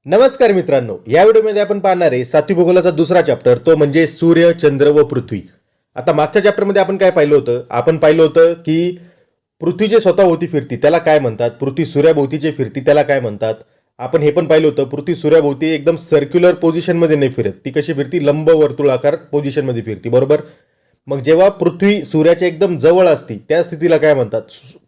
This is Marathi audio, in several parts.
नमस्कार मित्रांनो, या व्हिडिओमध्ये आपण पाहणार आहे सातवी भूगोलाचा दुसरा चॅप्टर, तो म्हणजे सूर्य, चंद्र व पृथ्वी. आता मागच्या चॅप्टरमध्ये आपण काय पाहिलं होतं? आपण पाहिलं होतं की पृथ्वी जे स्वतःभोवती फिरती त्याला काय म्हणतात, पृथ्वी सूर्याभोवती जे फिरती त्याला काय म्हणतात. आपण हे पण पाहिलं होतं पृथ्वी सूर्याभोवती एकदम सर्क्युलर पोझिशनमध्ये नाही फिरत, ती कशी फिरती, लंब वर्तुळाकार पोझिशनमध्ये फिरती, बरोबर. मग जेव्हा पृथ्वी सूर्याच्या एकदम जवळ असती त्या स्थितीला काय म्हणतात,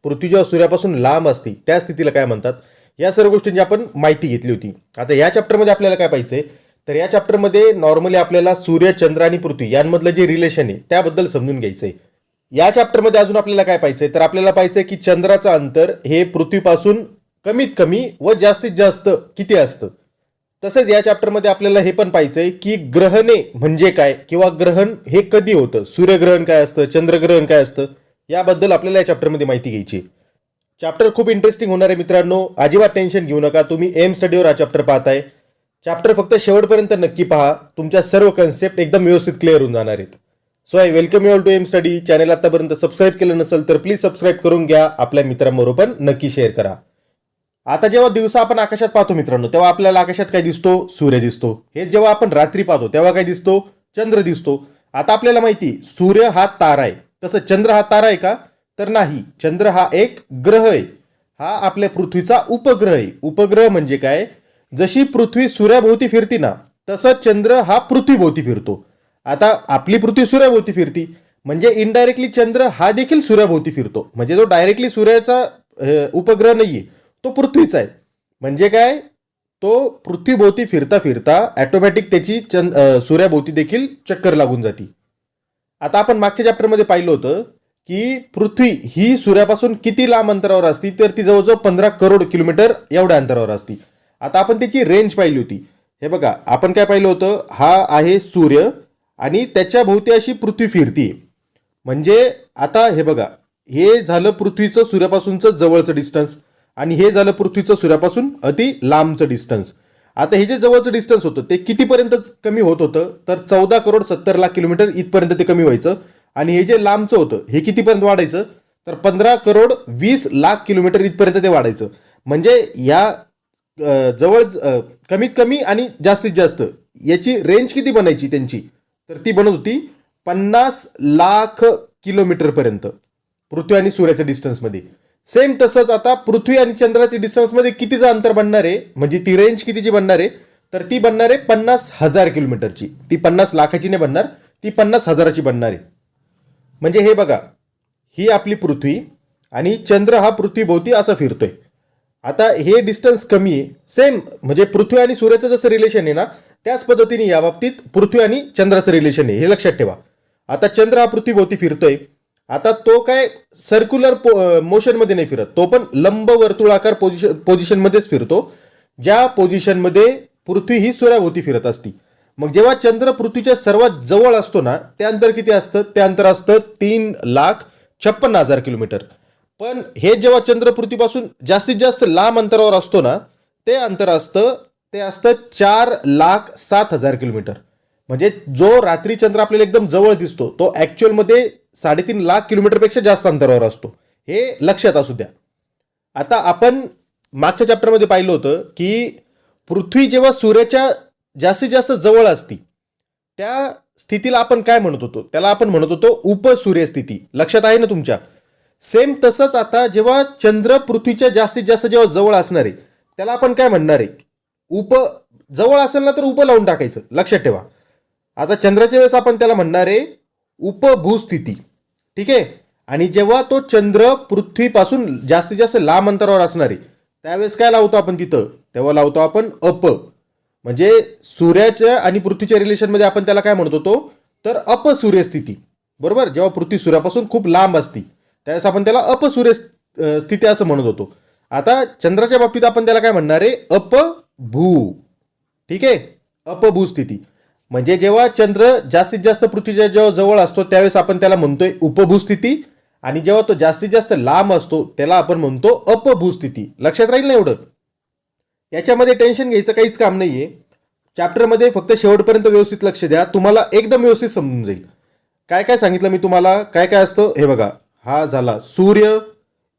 पृथ्वी जेव्हा सूर्यापासून लांब असती त्या स्थितीला काय म्हणतात, या सर्व गोष्टींची आपण माहिती घेतली होती. आता या चॅप्टरमध्ये आपल्याला काय पाहिजे, तर या चॅप्टरमध्ये नॉर्मली आपल्याला सूर्य, चंद्र आणि पृथ्वी यांमधलं जे रिलेशन आहे त्याबद्दल समजून घ्यायचंय. या चॅप्टरमध्ये अजून आपल्याला काय पाहिजे, तर आपल्याला पाहिजे की चंद्राचं अंतर हे पृथ्वीपासून कमीत कमी व जास्तीत जास्त किती असतं. तसेच या चॅप्टरमध्ये आपल्याला हे पण पाहिजे की ग्रहणे म्हणजे काय, किंवा ग्रहण हे कधी होतं, सूर्यग्रहण काय असतं, चंद्रग्रहण काय असतं, याबद्दल आपल्याला या चॅप्टरमध्ये माहिती घ्यायची. चॅप्टर खूप इंटरेस्टिंग होणार आहे मित्रांनो, अजिबात टेन्शन घेऊ नका. तुम्ही एम स्टडीवर हा चॅप्टर पाहताय. चॅप्टर फक्त शेवटपर्यंत नक्की पहा, तुमच्या सर्व कन्सेप्ट एकदम व्यवस्थित क्लिअर होऊन जाणार आहेत. So I welcome you all to M study. Channel आतापर्यंत सबस्क्राईब केलं नसेल तर प्लीज सबस्क्राईब करून घ्या, आपल्या मित्रांबरोबर पण नक्की शेअर करा. आता जेव्हा दिवसा आपण आकाशात पाहतो मित्रांनो, तेव्हा आपल्याला आकाशात काय दिसतो, सूर्य दिसतो. हे जेव्हा आपण रात्री पाहतो तेव्हा काय दिसतो, चंद्र दिसतो. आता आपल्याला माहिती सूर्य हा तारा आहे, तसं चंद्र हा तारा आहे का, तर नाही. चंद्र हा एक ग्रह आहे, हा आपल्या पृथ्वीचा उपग्रह आहे. उपग्रह म्हणजे काय, जशी पृथ्वी सूर्याभोवती फिरती ना, तसं चंद्र हा पृथ्वीभोवती फिरतो. आता आपली पृथ्वी सूर्याभोवती फिरती म्हणजे इनडायरेक्टली चंद्र हा देखील सूर्याभोवती फिरतो. म्हणजे तो डायरेक्टली सूर्याचा उपग्रह नाहीये, तो पृथ्वीचा आहे. म्हणजे काय, तो पृथ्वीभोवती फिरता फिरता ऑटोमॅटिक त्याची सूर्याभोवती देखील चक्कर लागून जाते. आता आपण मागच्या चॅप्टरमध्ये पाहिलं होतं की पृथ्वी ही सूर्यापासून किती लांब अंतरावर असती, तर ती जवळजवळ 15 करोड किलोमीटर एवढ्या अंतरावर असती. आता आपण त्याची रेंज पाहिली होती. हे बघा, आपण काय पाहिलं होतं, हा आहे सूर्य आणि त्याच्या भोवती अशी पृथ्वी फिरती. म्हणजे आता हे बघा, हे झालं पृथ्वीचं सूर्यापासूनचं जवळचं डिस्टन्स आणि हे झालं पृथ्वीचं सूर्यापासून अति लांबचं डिस्टन्स. आता हे जे जवळचं डिस्टन्स होतं ते कितीपर्यंत कमी होत होतं, तर 14 करोड 70 लाख किलोमीटर इथपर्यंत ते कमी व्हायचं. आणि हे जे लांबचं होतं हे कितीपर्यंत वाढायचं, तर 15 करोड 20 लाख किलोमीटर इथपर्यंत ते वाढायचं. म्हणजे या जवळ कमीत कमी आणि जास्तीत जास्त याची रेंज किती बनायची त्यांची, तर ती बनत होती 50 लाख किलोमीटरपर्यंत पृथ्वी आणि सूर्याच्या डिस्टन्समध्ये. सेम तसंच आता पृथ्वी आणि चंद्राच्या डिस्टन्समध्ये कितीचं अंतर बनणार आहे, म्हणजे ती रेंज कितीची बनणार आहे, तर ती बनणार आहे 50,000 किलोमीटरची. ती 50 लाखाची नाही बनणार, ती 50,000ची बनणार आहे. म्हणजे हे बघा, ही आपली पृथ्वी आणि चंद्र हा पृथ्वीभोवती असा फिरतोय. आता हे डिस्टन्स कमी आहे. सेम म्हणजे पृथ्वी आणि सूर्याचं जसं रिलेशन आहे ना, त्याच पद्धतीने या बाबतीत पृथ्वी आणि चंद्राचं रिलेशन आहे, हे लक्षात ठेवा. आता चंद्र हा पृथ्वीभोवती फिरतोय. आता तो काय सर्क्युलर मोशनमध्ये नाही फिरत, तो पण लंब वर्तुळाकार पोझिशनमध्येच फिरतो, ज्या पोझिशनमध्ये पृथ्वी ही सूर्याभोवती फिरत असती. मग जेव्हा चंद्र पृथ्वीच्या सर्वात जवळ असतो ना, ते अंतर किती असतं, ते अंतर असतं 3,56,000 किलोमीटर. पण हे जेव्हा चंद्र पृथ्वीपासून जास्तीत जास्त लांब अंतरावर असतो ना, ते अंतर असतं 4,07,000 किलोमीटर. म्हणजे जो रात्री चंद्र आपल्याला एकदम जवळ दिसतो तो ॲक्च्युअलमध्ये 3.5 लाख किलोमीटरपेक्षा जास्त अंतरावर असतो, हे लक्षात असू द्या. आता आपण मागच्या चॅप्टरमध्ये पाहिलं होतं की पृथ्वी जेव्हा सूर्याच्या जास्तीत जास्त जवळ असती त्या स्थितीला आपण काय म्हणत होतो, त्याला आपण म्हणत होतो उपसूर्यस्थिती. लक्षात आहे ना तुमच्या. सेम तसंच आता जेव्हा चंद्र पृथ्वीच्या जास्तीत जास्त जेव्हा जवळ असणार आहे त्याला आपण काय म्हणणार आहे, जवळ असेल ना तर उप लावून टाकायचं, लक्षात ठेवा. आता चंद्राच्या वेळेस आपण त्याला म्हणणार आहे उपभूस्थिती, ठीक आहे. आणि जेव्हा तो चंद्र पृथ्वीपासून जास्तीत जास्त लांब अंतरावर असणार आहे त्यावेळेस काय लावतो आपण तिथं, तेव्हा लावतो आपण अप. म्हणजे सूर्याच्या आणि पृथ्वीच्या रिलेशनमध्ये आपण त्याला काय म्हणत होतो, तर अपसूर्यस्थिती, बरोबर. जेव्हा पृथ्वी सूर्यापासून खूप लांब असती त्यावेळेस आपण त्याला अपसूर्य स्थिती असं म्हणत होतो. आता चंद्राच्या बाबतीत आपण त्याला काय म्हणणार आहे, अपभू, ठीक आहे, अपभू स्थिती. म्हणजे जेव्हा चंद्र जास्तीत जास्त पृथ्वीच्या जेव्हा जवळ असतो त्यावेळेस आपण त्याला म्हणतोय उपभू स्थिती, आणि जेव्हा तो जास्तीत जास्त लांब असतो त्याला आपण म्हणतो अपभू स्थिती. लक्षात राहील ना एवढं. याच्यामध्ये टेन्शन घ्यायचं काहीच काम नाहीये. चॅप्टरमध्ये फक्त शेवटपर्यंत व्यवस्थित लक्ष द्या, तुम्हाला एकदम व्यवस्थित समजून जाईल. काय काय सांगितलं मी तुम्हाला, काय काय असतं हे बघा. हा झाला सूर्य,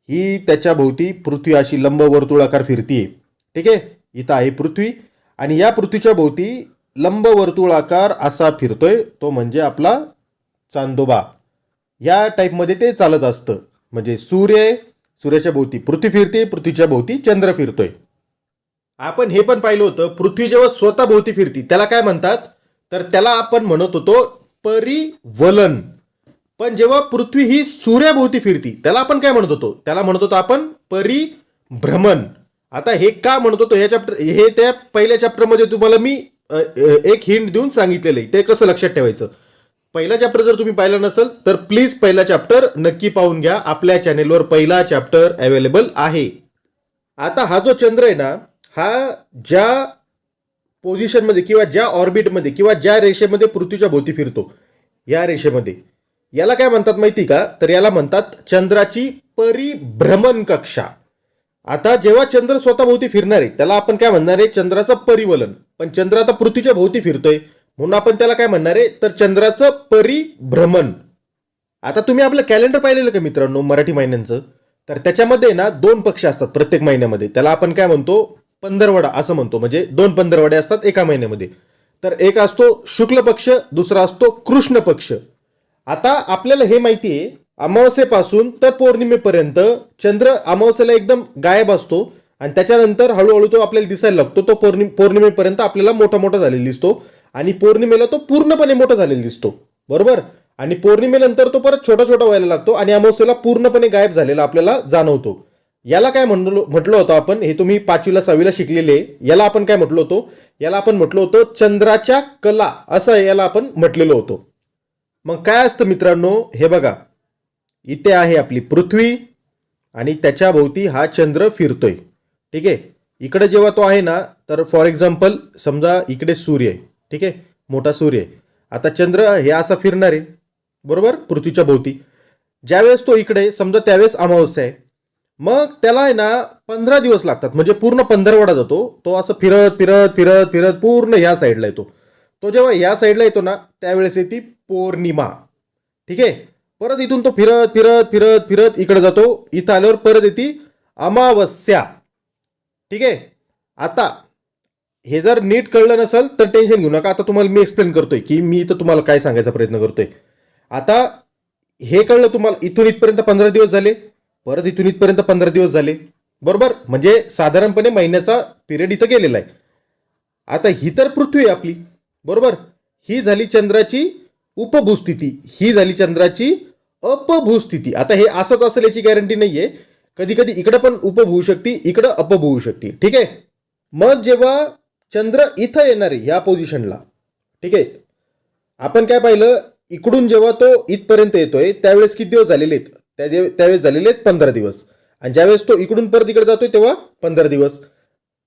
ही त्याच्या भोवती पृथ्वी अशी लंब वर्तुळाकार फिरतीये, ठीक आहे. इथं आहे पृथ्वी आणि या पृथ्वीच्या भोवती लंबवर्तुळाकार असा फिरतोय, तो म्हणजे आपला चांदोबा. या टाईपमध्ये ते चालत असतं. म्हणजे सूर्याच्या भोवती पृथ्वी फिरते, पृथ्वीच्या भोवती चंद्र फिरतोय. आपण हे पण पाहिलं होतं, पृथ्वी जेव्हा स्वतः भोवती फिरती त्याला काय म्हणतात, तर त्याला आपण म्हणत होतो परिवलन. पण जेव्हा पृथ्वी ही सूर्याभोवती फिरती त्याला आपण काय म्हणत होतो, त्याला म्हणत होतो आपण परिभ्रमण. आता हे का म्हणत होतो, हे त्या पहिल्या चॅप्टरमध्ये तुम्हाला मी एक हिंट देऊन सांगितलेलं आहे, ते कसं लक्षात ठेवायचं. पहिला चॅप्टर जर तुम्ही पाहिला नसेल तर प्लीज पहिला चॅप्टर नक्की पाहून घ्या. आपल्या चॅनेलवर पहिला चॅप्टर अवेलेबल आहे. आता हा जो चंद्र आहे ना, हा ज्या पोझिशनमध्ये किंवा ज्या ऑर्बिटमध्ये किंवा ज्या रेषेमध्ये पृथ्वीच्या भोवती फिरतो, या रेषेमध्ये, याला काय म्हणतात माहिती का, तर याला म्हणतात चंद्राची परिभ्रमण कक्षा. आता जेव्हा चंद्र स्वतःभोवती फिरणार आहे त्याला आपण काय म्हणणार आहे, चंद्राचं परिवलन. पण चंद्र आता पृथ्वीच्या भोवती फिरतोय म्हणून आपण त्याला काय म्हणणार आहे, तर चंद्राचं परिभ्रमण. आता तुम्ही आपलं कॅलेंडर पाहिलेलं का मित्रांनो मराठी महिन्यांचं, तर त्याच्यामध्ये ना 2 पक्ष असतात प्रत्येक महिन्यामध्ये. त्याला आपण काय म्हणतो, पंधरवडा असं म्हणतो. म्हणजे 2 पंधरवडे असतात एका महिन्यामध्ये. तर एक असतो शुक्ल पक्ष, दुसरा असतो कृष्ण पक्ष. आता आपल्याला हे माहिती आहे, अमावस्येपासून तर पौर्णिमेपर्यंत चंद्र अमावस्येला एकदम गायब असतो आणि त्याच्यानंतर हळूहळू तो आपल्याला दिसायला लागतो. तो पौर्णिमेपर्यंत आपल्याला मोठा मोठा झालेला दिसतो आणि पौर्णिमेला तो पूर्णपणे मोठा झालेला दिसतो, बरोबर. आणि पौर्णिमेनंतर तो परत छोटा छोटा व्हायला लागतो आणि अमावस्येला पूर्णपणे गायब झालेला आपल्याला जाणवतो. याला काय म्हटलं होतं आपण, हे तुम्ही 5वी 6वी शिकलेले. याला आपण काय म्हटलं होतो, याला आपण म्हटलं होतं चंद्राच्या कला, असं याला आपण म्हटलेलं होतं. मग काय असतं मित्रांनो, हे बघा, इथे आहे आपली पृथ्वी आणि त्याच्या भोवती हा चंद्र फिरतोय, ठीक आहे. इकडे जेव्हा तो आहे ना, तर फॉर एक्झाम्पल समजा इकडे सूर्य आहे, ठीक आहे, मोठा सूर्य आहे. आता चंद्र हे असा फिरणार आहे, बरोबर, पृथ्वीच्या भोवती. ज्यावेळेस तो इकडे समजा त्यावेळेस अमावस्या आहे, मग त्याला आहे ना 15 दिवस लागतात. म्हणजे पूर्ण पंधरवडा जातो. तो असं फिरत फिरत फिरत फिरत पूर्ण ह्या साईडला येतो. तो जेव्हा या साईडला येतो ना, त्यावेळेस येते पौर्णिमा, ठीक आहे. परत इथून तो फिरत फिरत फिरत फिरत इकडे जातो. इथं आल्यावर परत येते अमावस्या, ठीक आहे. आता हे जर नीट कळलं नसेल तर टेन्शन घेऊ नका. आता तुम्हाला मी एक्सप्लेन करतोय की मी इथं तुम्हाला काय सांगायचा प्रयत्न करतोय. आता हे कळलं तुम्हाला, इथून इथपर्यंत 15 दिवस झाले, परत इथून इथपर्यंत 15 दिवस झाले, बरोबर. म्हणजे साधारणपणे महिन्याचा पिरियड इथं गेलेला आहे. आता ही तर पृथ्वी आहे आपली, बरोबर. ही झाली चंद्राची उपभूस्थिती, ही झाली चंद्राची अपभूस्थिती. आता हे असंच असेल याची गॅरंटी नाहीये. कधी कधी इकडे पण उपभू होऊ शकते, इकडं अपभू होऊ शकते, ठीक आहे. मग जेव्हा चंद्र इथं येणार आहे ह्या पोझिशनला, ठीक आहे, आपण काय पाहिलं, इकडून जेव्हा तो इथपर्यंत येतोय त्यावेळेस किती दिवस झालेले आहेत, त्यावेळेस झालेले आहेत 15 दिवस. आणि ज्यावेळेस तो इकडून परत इकडे जातोय तेव्हा 15 दिवस.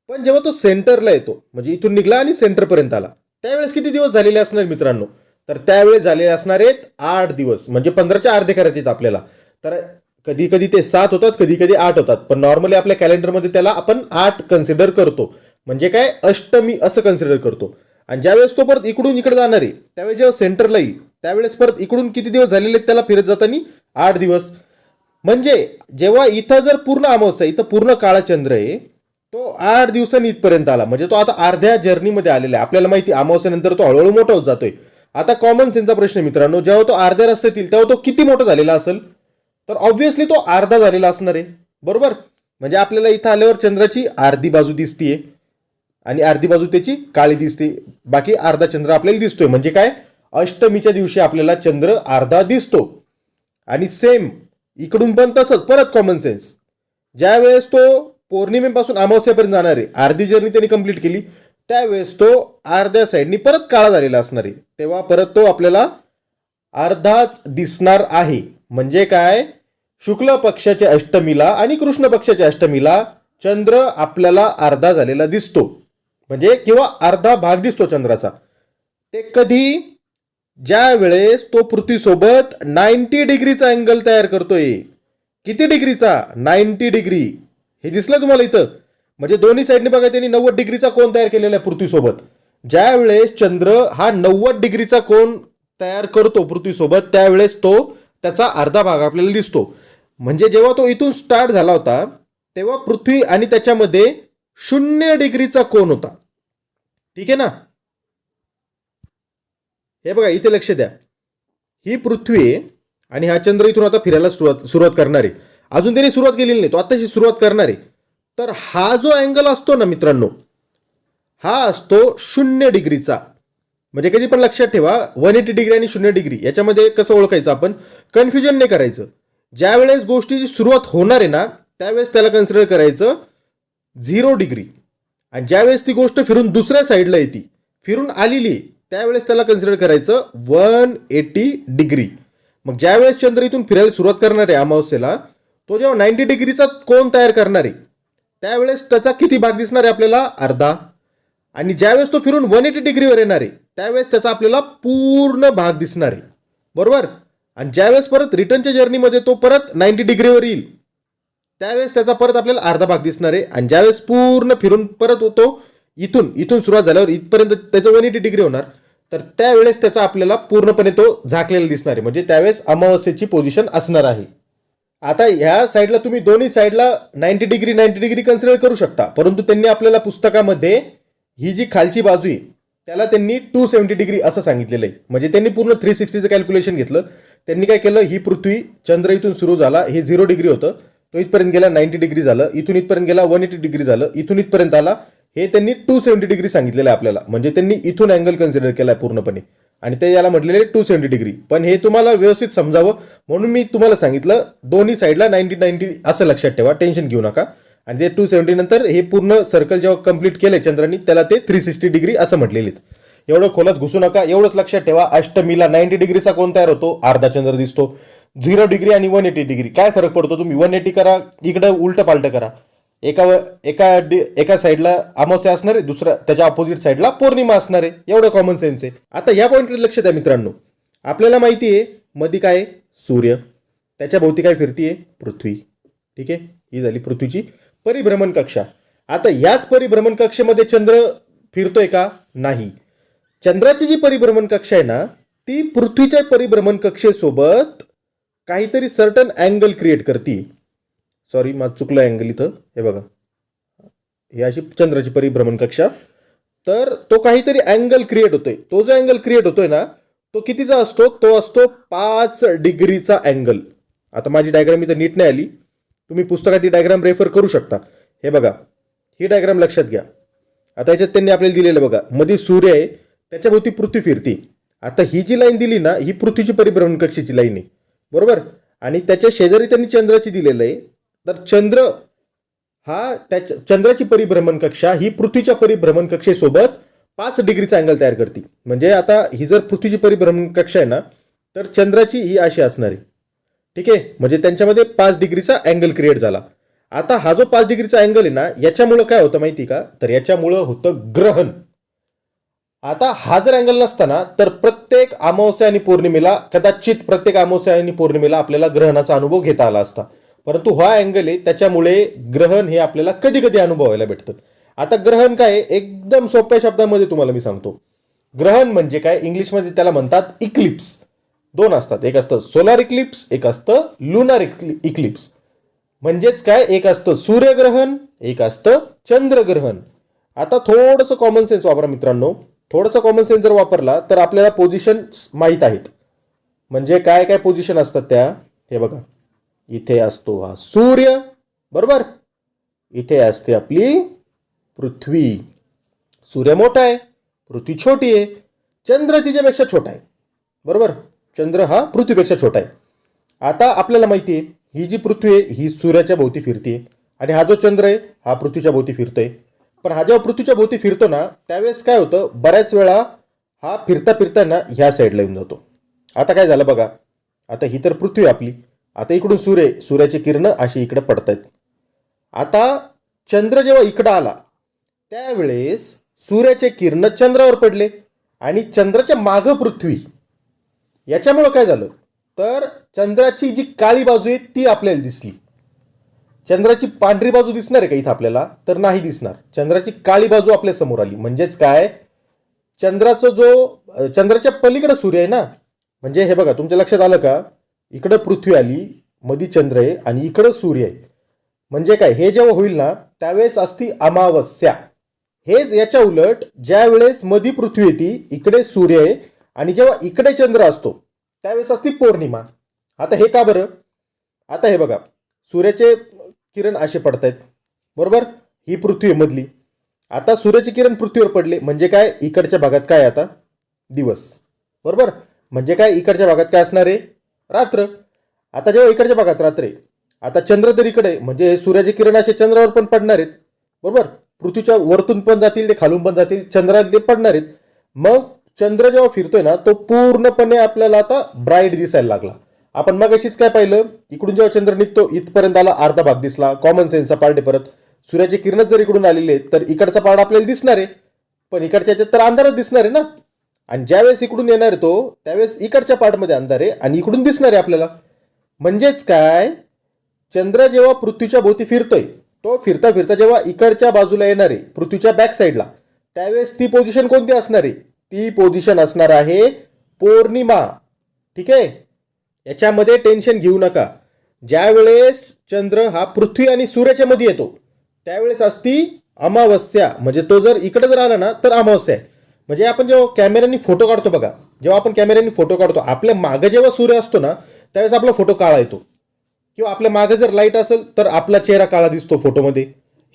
पण जेव्हा तो सेंटरला येतो, म्हणजे इथून निघला आणि सेंटरपर्यंत आला, त्यावेळेस किती दिवस झालेले असणार मित्रांनो, तर त्यावेळेस झालेले असणार आहेत 8 दिवस. म्हणजे 15चे अर्धे करायचे आहेत आपल्याला. तर कधी कधी ते 7 होतात, कधी कधी 8 होतात, पण नॉर्मली आपल्या कॅलेंडरमध्ये त्याला आपण 8 कन्सिडर करतो. म्हणजे काय, अष्टमी असं कन्सिडर करतो. आणि ज्यावेळेस तो परत इकडून इकडे जाणार आहे त्यावेळेस जेव्हा सेंटरला येईल त्यावेळेस परत इकडून किती दिवस झालेले आहेत त्याला फिरत जाताना 8 दिवस. म्हणजे जेव्हा इथं जर पूर्ण अमावस्या, इथं पूर्ण काळा चंद्र आहे, तो 8 दिवसांनी इथपर्यंत आला. म्हणजे तो आता अर्ध्या जर्नीमध्ये आलेला आहे. आपल्याला माहिती अमावस्यानंतर तो हळूहळू मोठा होत जातोय. आता कॉमन सेन्सचा प्रश्न मित्रांनो, जेव्हा तो अर्ध्या रस्त्यात येईल तेव्हा तो किती मोठा झालेला असेल, तर ऑब्व्हियसली तो अर्धा झालेला असणार आहे, बरोबर. म्हणजे आपल्याला इथं आल्यावर चंद्राची अर्धी बाजू दिसतीये आणि अर्धी बाजू त्याची काळी दिसते, बाकी अर्धा चंद्र आपल्याला दिसतोय. म्हणजे काय, अष्टमीच्या दिवशी आपल्याला चंद्र अर्धा दिसतो. आणि सेम इकडून पण तसंच, परत कॉमन सेन्स, ज्यावेळेस तो पौर्णिमेपासून अमावस्यापर्यंत जाणार आहे, अर्धी जर्नी त्यांनी कंप्लीट केली, त्यावेळेस तो अर्ध्या साईडनी परत काळा झालेला असणार आहे, तेव्हा परत तो आपल्याला अर्धाच दिसणार आहे. म्हणजे काय, शुक्ल पक्षाच्या अष्टमीला आणि कृष्ण पक्षाच्या अष्टमीला चंद्र आपल्याला अर्धा झालेला दिसतो, म्हणजे किंवा अर्धा भाग दिसतो चंद्राचा. ते कधी, ज्या वेळेस तो पृथ्वीसोबत 90 डिग्रीचा अँगल तयार करतोय. किती डिग्रीचा, 90 डिग्री. हे दिसलं तुम्हाला इथं, म्हणजे दोन्ही साईडने बघा त्यांनी 90 डिग्रीचा कोन तयार केलेला आहे पृथ्वीसोबत. ज्या वेळेस चंद्र हा 90 डिग्रीचा कोन तयार करतो पृथ्वीसोबत, त्यावेळेस तो त्याचा अर्धा भाग आपल्याला दिसतो. म्हणजे जेव्हा तो इथून स्टार्ट झाला होता तेव्हा पृथ्वी आणि त्याच्यामध्ये 0 डिग्रीचा कोन होता. ठीक आहे ना. हे बघा इथे लक्ष द्या, ही पृथ्वी आहे आणि हा चंद्र इथून आता फिरायला सुरुवात करणार आहे. अजून त्याने सुरुवात केलेली नाही, तो आताची सुरुवात करणार आहे. तर हा जो अँगल असतो ना मित्रांनो, हा असतो 0 डिग्रीचा. म्हणजे कधी पण लक्षात ठेवा, 180 डिग्री आणि 0 डिग्री याच्यामध्ये कसं ओळखायचं आपण, कन्फ्युजन नाही करायचं. ज्या वेळेस गोष्टीची सुरुवात होणार आहे ना त्यावेळेस त्याला कन्सिडर करायचं 0 डिग्री, आणि ज्यावेळेस ती गोष्ट फिरून दुसऱ्या साईडला येते, फिरून आलेली आहे, त्यावेळेस त्याला कन्सिडर करायचं 180 डिग्री. मग ज्यावेळेस चंद्र इथून फिरायला सुरुवात करणार आहे अमावस्येला, तो जेव्हा 90 डिग्रीचा कोन तयार करणार आहे त्यावेळेस त्याचा किती भाग दिसणार आहे आपल्याला, अर्धा. आणि ज्यावेळेस तो फिरून 180 डिग्रीवर येणार आहे त्यावेळेस त्याचा आपल्याला पूर्ण भाग दिसणार आहे, बरोबर. आणि ज्यावेळेस परत रिटर्नच्या जर्नीमध्ये तो परत 90 डिग्रीवर येईल त्यावेळेस त्याचा परत आपल्याला अर्धा भाग दिसणार आहे. आणि ज्यावेळेस पूर्ण फिरून परत होतो इथून सुरुवात झाल्यावर इथपर्यंत त्याचं 180 डिग्री होणार, तर त्यावेळेस त्याचा आपल्याला पूर्णपणे तो झाकलेला दिसणार आहे. म्हणजे त्यावेळेस अमावस्येची पोझिशन असणार आहे. आता ह्या साईडला तुम्ही दोन्ही साईडला 90 डिग्री कन्सिडर करू शकता, परंतु त्यांनी आपल्याला पुस्तकामध्ये ही जी खालची बाजू आहे त्याला त्यांनी 270 डिग्री असं सांगितलेलं आहे. म्हणजे त्यांनी पूर्ण 360चं कॅल्क्युलेशन घेतलं. त्यांनी काय केलं, ही पृथ्वी चंद्र इथून सुरू झाला, हे 0 डिग्री होतं, तो इथपर्यंत गेला 90 डिग्री झालं, इथून इथपर्यंत गेला 180 डिग्री झालं, इथून इथपर्यंत आला, हे त्यांनी 270 डिग्री सांगितलेलं आहे आपल्याला. म्हणजे त्यांनी इथून अँगल कन्सिडर केला आहे पूर्णपणे, आणि ते याला म्हटलेले 270 डिग्री. पण हे तुम्हाला व्यवस्थित समजावं म्हणून मी तुम्हाला सांगितलं दोन्ही साईडला 90 असं लक्षात ठेवा, टेन्शन घेऊ नका. आणि ते 270 नंतर हे पूर्ण सर्कल जेव्हा कंप्लीट केलंय चंद्रांनी त्याला ते 360 डिग्री असं म्हटलेले. एवढं खोलात घुसू नका, एवढंच लक्षात ठेवा. अष्टमीला 90 डिग्रीचा कोण तयार होतो, अर्धा चंद्र दिसतो. 0 डिग्री आणि 180 डिग्री काय फरक पडतो, तुम्ही 180 करा, इकडं उलट पालट करा. एका साईडला अमावस्या असणार आहे, दुसऱ्या त्याच्या अपोजिट साईडला पौर्णिमा असणार आहे. एवढं कॉमन सेन्स आहे. आता या पॉईंटकडे लक्ष द्या मित्रांनो. आपल्याला माहिती आहे मध्ये काय सूर्य, त्याच्या भोवती काय फिरतीये पृथ्वी. ठीक आहे, ही झाली पृथ्वीची परिभ्रमण कक्षा. आता याच परिभ्रमण कक्षेमध्ये चंद्र फिरतोय का, नाही. चंद्राची जी परिभ्रमण कक्षा आहे ना ती पृथ्वीच्या परिभ्रमण कक्षेसोबत काहीतरी सर्टन अँगल क्रिएट करते. सॉरी माझं चुकलं अँगल इथं, हे बघा, ही अशी चंद्राची परिभ्रमण कक्षा. तर तो काहीतरी अँगल क्रिएट होतोय. तो जो अँगल क्रिएट होतोय ना तो कितीचा असतो, तो असतो 5 डिग्रीचा अँगल. आता माझी डायग्राम इथं नीट नाही आली, तुम्ही पुस्तकात ही डायग्राम रेफर करू शकता. हे बघा, ही डायग्राम लक्षात घ्या. आता याच्यात त्यांनी आपल्याला दिलेलं बघा, मध्ये सूर्य आहे, त्याच्या भोवती पृथ्वी फिरते. आता ही जी लाईन दिली ना ही पृथ्वीची परिभ्रमण कक्षेची लाईन आहे, बरोबर. आणि त्याच्या शेजारी त्यांनी चंद्राची दिलेलं आहे. तर चंद्र हा चंद्राची परिभ्रमण कक्षा ही पृथ्वीच्या परिभ्रमण कक्षेसोबत 5 डिग्रीचा अँगल तयार करते. म्हणजे आता ही जर पृथ्वीची परिभ्रमण कक्षा आहे ना तर चंद्राची ही अशी असणार आहे. ठीक आहे, म्हणजे त्यांच्यामध्ये 5 डिग्रीचा अँगल क्रिएट झाला. आता हा जो 5 डिग्रीचा अँगल आहे ना याच्यामुळं काय होतं माहिती का, तर याच्यामुळं होतं ग्रहण. आता हा जर अँगल नसताना तर प्रत्येक अमावस्या आणि पौर्णिमेला, कदाचित प्रत्येक अमावस्या आणि पौर्णिमेला आपल्याला ग्रहणाचा अनुभव घेता आला असता. परंतु हा अँगल आहे त्याच्यामुळे ग्रहण हे आपल्याला कधी कधी अनुभवायला भेटतं. आता ग्रहण काय, एकदम सोप्या शब्दामध्ये तुम्हाला मी सांगतो. ग्रहण म्हणजे काय, इंग्लिशमध्ये त्याला म्हणतात इक्लिप्स. 2 असतात, एक असतं सोलार इक्लिप्स, एक असतं लुनार इक्लिप्स. म्हणजेच काय, एक असतं सूर्यग्रहण, एक असतं चंद्रग्रहण. आता थोडंसं कॉमन सेन्स वापरा मित्रांनो. थोडंसं कॉमन सेन्स जर वापरला तर आपल्याला पोझिशन माहीत आहेत. म्हणजे काय काय पोझिशन असतात त्या, हे बघा, इथे असतो हा सूर्य, बरोबर. इथे असते आपली पृथ्वी. सूर्य मोठा आहे, पृथ्वी छोटी आहे, चंद्र तिच्यापेक्षा छोटा आहे, बरोबर. चंद्र हा पृथ्वीपेक्षा छोटा आहे. आता आपल्याला माहिती आहे ही जी पृथ्वी आहे ही सूर्याच्या भोवती फिरते आणि हा जो चंद्र आहे हा पृथ्वीच्या भोवती फिरतोय. पण हा जेव्हा पृथ्वीच्या भोवती फिरतो ना त्यावेळेस काय होतं, बऱ्याच वेळा हा फिरता फिरताना ह्या साईडला येऊन जातो. आता काय झालं बघा, आता ही तर पृथ्वी आपली, आता इकडून सूर्याची किरणं अशी इकडे पडत आहेत. आता चंद्र जेव्हा इकडं आला त्यावेळेस सूर्याचे किरण चंद्रावर पडले आणि चंद्राच्या मागं पृथ्वी. याच्यामुळं काय झालं, तर चंद्राची जी काळी बाजू आहे ती आपल्याला दिसली. चंद्राची पांढरी बाजू दिसणार आहे का इथं आपल्याला, तर नाही दिसणार. चंद्राची काळी बाजू आपल्या समोर आली. म्हणजेच काय, चंद्राच्या पलीकडे सूर्य आहे ना. म्हणजे हे बघा, तुमच्या लक्षात आलं का, इकडं पृथ्वी आली, मध्ये चंद्र आहे आणि इकडं सूर्य आहे. म्हणजे काय, हे जेव्हा होईल ना त्यावेळेस असती अमावस्या. हेच याच्या उलट ज्या वेळेस मधी पृथ्वी येते, इकडे सूर्य आहे आणि जेव्हा इकडे चंद्र असतो त्यावेळेस असती पौर्णिमा. आता हे का बरं? आता हे बघा, सूर्याचे किरण असे पडतायत, बरोबर? ही पृथ्वी आहे मधली. आता सूर्याचे किरण पृथ्वीवर पडले म्हणजे काय, इकडच्या भागात काय आता दिवस, बरोबर? म्हणजे काय, इकडच्या भागात काय असणार आहे, रात्र. आता जेव्हा इकडच्या भागात रात्र आहे, आता चंद्र तर इकडे आहे, म्हणजे सूर्याचे किरण असे चंद्रावर पण पडणार आहेत, बरोबर? पृथ्वीच्या वरतून पण जातील, ते खालून पण जातील, चंद्राला ते पडणार आहेत. मग चंद्र जेव्हा फिरतोय ना, तो पूर्णपणे आपल्याला आता ब्राईट दिसायला लागला. आपण मग अशीच काय पाहिलं, इकडून जेव्हा चंद्र निघतो इथपर्यंत आला, अर्धा भाग दिसला, कॉमन सेन्सचा पार्ट आहे. परत सूर्याचे किरणच जर इकडून आलेले आहेत तर इकडचा पार्ट आपल्याला दिसणार आहे, पण इकडच्या याच्यात तर अंधारच दिसणार आहे ना. आणि ज्यावेळेस इकडून येणार तो त्यावेळेस इकडच्या पार्टमध्ये अंधार आहे आणि इकडून दिसणार आहे आपल्याला. म्हणजेच काय, चंद्र जेव्हा पृथ्वीच्या भोवती फिरतोय, तो फिरता फिरता जेव्हा इकडच्या बाजूला येणार आहे पृथ्वीच्या बॅक साईडला, त्यावेळेस ती पोझिशन कोणती असणार आहे? ती पोझिशन असणार आहे पौर्णिमा. ठीक आहे, याच्यामध्ये टेन्शन घेऊ नका. ज्यावेळेस चंद्र हा पृथ्वी आणि सूर्याच्या मध्ये येतो त्यावेळेस असती अमावस्या. म्हणजे तो जर इकडे जर आला ना तर अमावस्या आहे. म्हणजे आपण जेव्हा कॅमेऱ्याने फोटो काढतो बघा, जेव्हा आपण कॅमेऱ्याने फोटो काढतो, आपल्या मागे जेव्हा सूर्य असतो ना त्यावेळेस आपला फोटो काळा येतो, किंवा आपल्या मागे जर लाईट असेल तर आपला चेहरा काळा दिसतो फोटोमध्ये.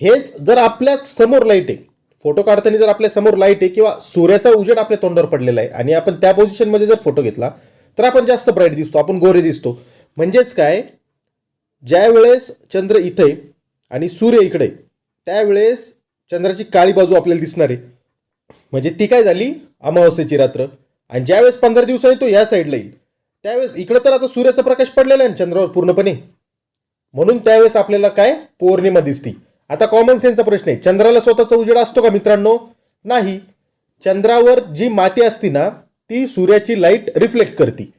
हेच जर आपल्या समोर लाईट आहे, फोटो काढताना जर आपल्या समोर लाईट आहे किंवा सूर्याचा उजेड आपल्या तोंडावर पडलेला आहे आणि आपण त्या पोझिशनमध्ये जर फोटो घेतला तर आपण जास्त ब्राईट दिसतो, आपण गोरे दिसतो. म्हणजेच काय, ज्या वेळेस चंद्र इथे आणि सूर्य इकडे त्यावेळेस चंद्राची काळी बाजू आपल्याला दिसणार आहे, म्हणजे ती काय झाली, अमावस्येची रात्र. आणि ज्यावेळेस 15 दिवसांनी तो या साईडला येईल त्यावेळेस इकडे तर आता सूर्याचा प्रकाश पडलेला आहे चंद्रावर पूर्णपणे, म्हणून त्यावेळेस आपल्याला काय, पौर्णिमा दिसती. आता कॉमन सेन्सचा प्रश्न आहे, चंद्राला स्वतःचा उजेड असतो का मित्रांनो? नाही. चंद्रावर जी माती असती ना ती सूर्याची लाईट रिफ्लेक्ट करते.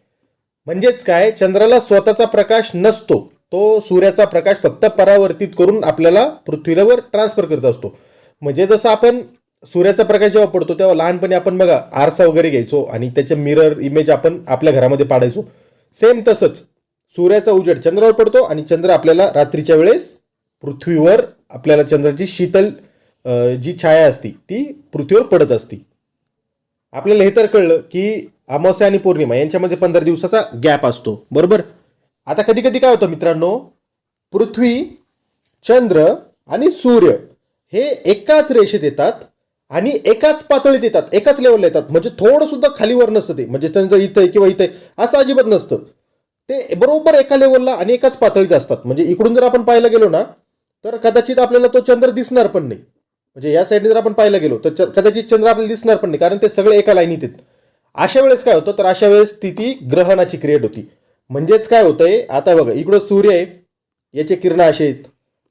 म्हणजेच काय, चंद्राला स्वतःचा प्रकाश नसतो, तो सूर्याचा प्रकाश फक्त परावर्तित करून आपल्याला पृथ्वीवर ट्रान्सफर करत असतो. म्हणजे जसं आपण सूर्याचा प्रकाश जेव्हा पडतो तेव्हा लहानपणी आपण बघा आरसा वगैरे घ्यायचो आणि त्याचे मिरर इमेज आपण आपल्या घरामध्ये पाडायचो, सेम तसंच सूर्याचा उजेड चंद्रावर पडतो आणि चंद्र आपल्याला रात्रीच्या वेळेस पृथ्वीवर आपल्याला चंद्राची शीतल जी छाया असती ती पृथ्वीवर पडत असती. आपल्याला हे तर कळलं की अमावस्या आणि पौर्णिमा यांच्यामध्ये 15 दिवसाचा गॅप असतो, बरोबर? आता कधी कधी काय होतं मित्रांनो, पृथ्वी, चंद्र आणि सूर्य हे एकाच रेषेत येतात आणि एकाच पातळीत येतात, एकाच लेवलला येतात. म्हणजे थोडं सुद्धा खालीवर नसतं ते, म्हणजे चंद्र इथं किंवा इथे असं अजिबात नसतं. ते बरोबर एका लेवलला आणि एकाच पातळीत असतात. म्हणजे इकडून जर आपण पाहायला गेलो ना तर कदाचित आपल्याला तो चंद्र दिसणार पण नाही. म्हणजे या साईडने जर आपण पाहायला गेलो तर कदाचित चंद्र आपल्याला दिसणार पण नाही, कारण ते सगळे एका लाईनीत आहेत. अशा वेळेस काय होतं, तर अशा वेळेस स्थिती ग्रहणाची क्रिएट होती. म्हणजेच काय होतंय, आता बघा इकडं सूर्य आहे, याचे किरण असे आहेत.